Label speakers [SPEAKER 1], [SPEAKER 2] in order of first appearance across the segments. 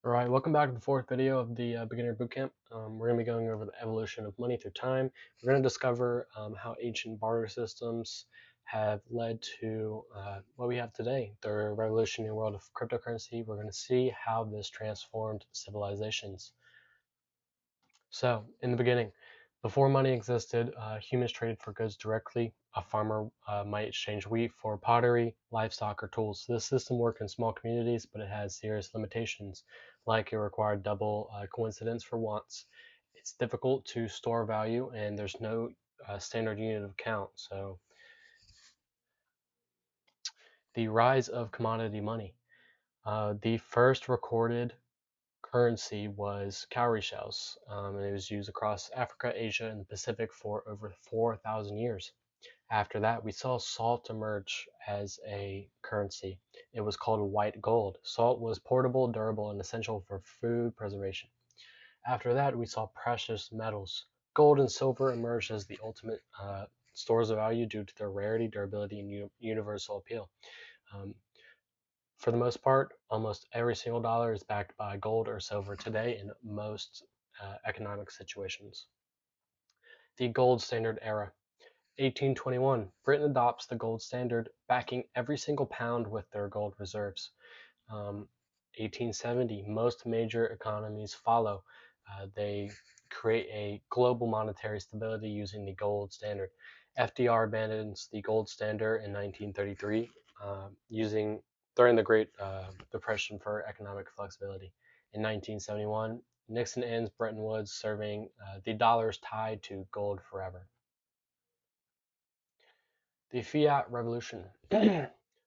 [SPEAKER 1] All right, welcome back to the fourth video of the Beginner Bootcamp. We're going to be going over the evolution of money through time. We're going to discover how ancient barter systems have led to what we have today, the revolutionary world of cryptocurrency. We're going to see how this transformed civilizations. So, in the beginning, before money existed, humans traded for goods directly. A farmer might exchange wheat for pottery, livestock, or tools. This system worked in small communities, but it had serious limitations, like it required double coincidence for wants. It's difficult to store value, and there's no standard unit of count. So, the rise of commodity money. The first recorded currency was cowrie shells, and it was used across Africa, Asia, and the Pacific for over 4,000 years. After that, we saw salt emerge as a currency. It was called white gold. Salt was portable, durable, and essential for food preservation. After that, we saw precious metals. Gold and silver emerged as the ultimate stores of value due to their rarity, durability, and universal appeal. Um, for the most part, almost every single dollar is backed by gold or silver today in most economic situations. The gold standard era. 1821, Britain adopts the gold standard, backing every single pound with their gold reserves. 1870, most major economies follow. They create a global monetary stability using the gold standard. FDR abandons the gold standard in 1933, using during the Great Depression for economic flexibility. In 1971, Nixon ends Bretton Woods, serving the dollars tied to gold forever. The fiat revolution.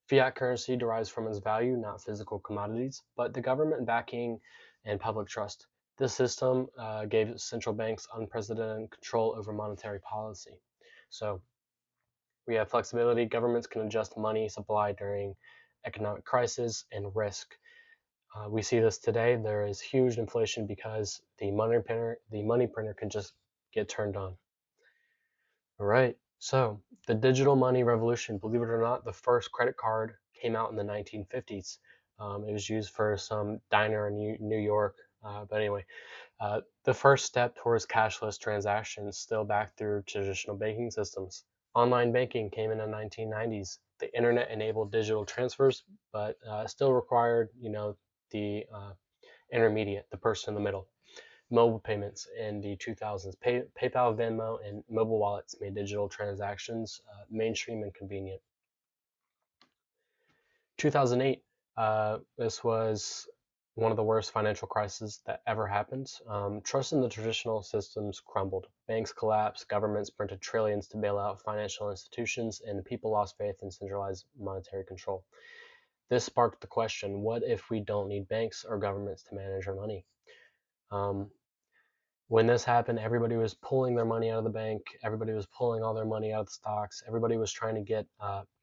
[SPEAKER 1] Fiat currency derives from its value, not physical commodities, but the government backing and public trust. This system gave central banks unprecedented control over monetary policy. So we have flexibility. Governments can adjust money supply during economic crisis and risk. We see this today. There is huge inflation because the money printer can just get turned on. All right. So the digital money revolution, believe it or not, the first credit card came out in the 1950s. It was used for some diner in New York. But anyway, the first step towards cashless transactions still back through traditional banking systems. Online banking came in the 1990s. The internet enabled digital transfers, but still required, the intermediate, the person in the middle. Mobile payments in the 2000s. PayPal, Venmo, and mobile wallets made digital transactions mainstream and convenient. 2008, this was one of the worst financial crises that ever happened. Trust in the traditional systems crumbled. Banks collapsed, governments printed trillions to bail out financial institutions, and the people lost faith in centralized monetary control. This sparked the question, what if we don't need banks or governments to manage our money? Um, when this happened, everybody was pulling their money out of the bank. Everybody was pulling all their money out of the stocks. Everybody was trying to get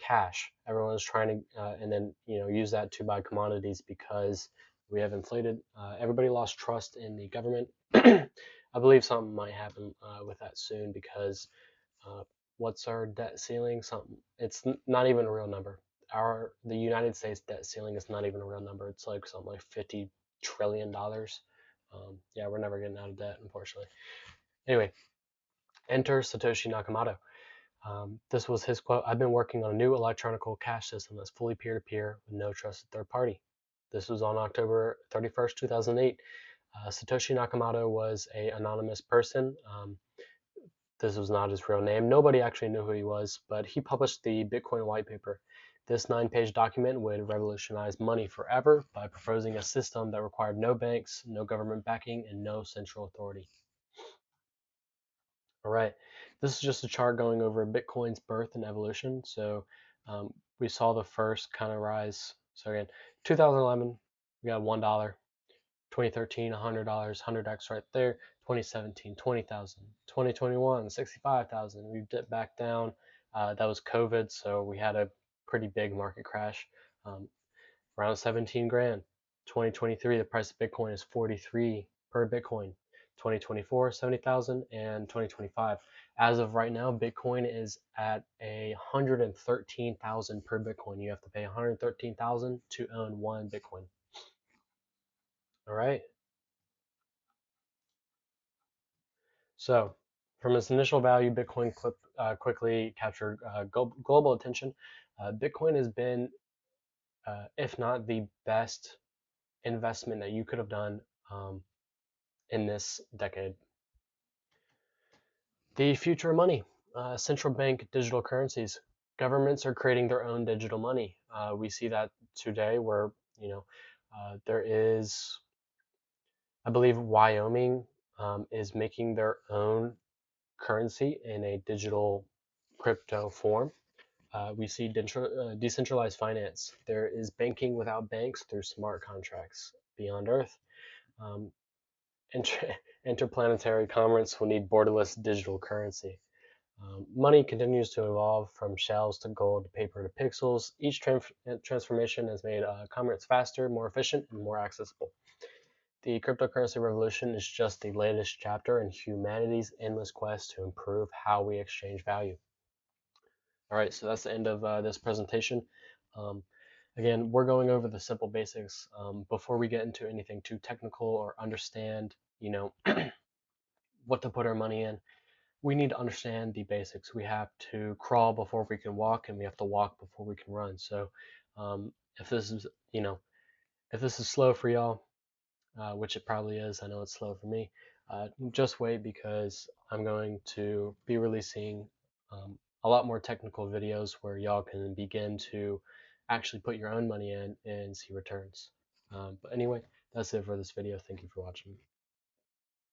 [SPEAKER 1] cash. Everyone was trying to, and then use that to buy commodities because we have inflated. Everybody lost trust in the government. I believe something might happen with that soon because uh, what's our debt ceiling? Something. It's not even a real number. The United States debt ceiling is not even a real number. It's like something like $50 trillion. Yeah, we're never getting out of debt, unfortunately. Anyway, enter Satoshi Nakamoto. This was his quote. I've been working on a new electronic cash system that's fully peer-to-peer with no trusted third party. This was on October 31st, 2008. Satoshi Nakamoto was an anonymous person. This was not his real name. Nobody actually knew who he was, but he published the Bitcoin white paper. This 9-page document would revolutionize money forever by proposing a system that required no banks, no government backing, and no central authority. All right, this is just a chart going over Bitcoin's birth and evolution. So we saw the first kind of rise. So again, 2011, we got $1. 2013, $100, 100x right there. 2017, 20,000. 2021, 65,000. We dipped back down. That was COVID, so we had a pretty big market crash, around 17 grand. 2023, the price of Bitcoin is 43 per Bitcoin. 2024, 70,000, and 2025. As of right now, Bitcoin is at 113,000 per Bitcoin. You have to pay 113,000 to own one Bitcoin. All right. So, from its initial value, Bitcoin quickly captured global attention. Bitcoin has been, if not the best investment that you could have done um, in this decade. The future of money, central bank digital currencies. Governments are creating their own digital money. We see that today, where there is, I believe, Wyoming is making their own currency in a digital crypto form. We see decentralized finance. There is banking without banks through smart contracts. Beyond Earth, um, inter- interplanetary commerce will need borderless digital currency. Money continues to evolve from shells to gold to paper to pixels. Each transformation has made commerce faster, more efficient, and more accessible. The cryptocurrency revolution is just the latest chapter in humanity's endless quest to improve how we exchange value. All right, so that's the end of this presentation. Um, Again, we're going over the simple basics before we get into anything too technical or understand, what to put our money in. We need to understand the basics. We have to crawl before we can walk, and we have to walk before we can run. So, if this is, if this is slow for y'all, which it probably is, I know it's slow for me. Just wait, because I'm going to be releasing a lot more technical videos where y'all can begin to actually put your own money in and see returns. But anyway, that's it for this video. Thank you for watching.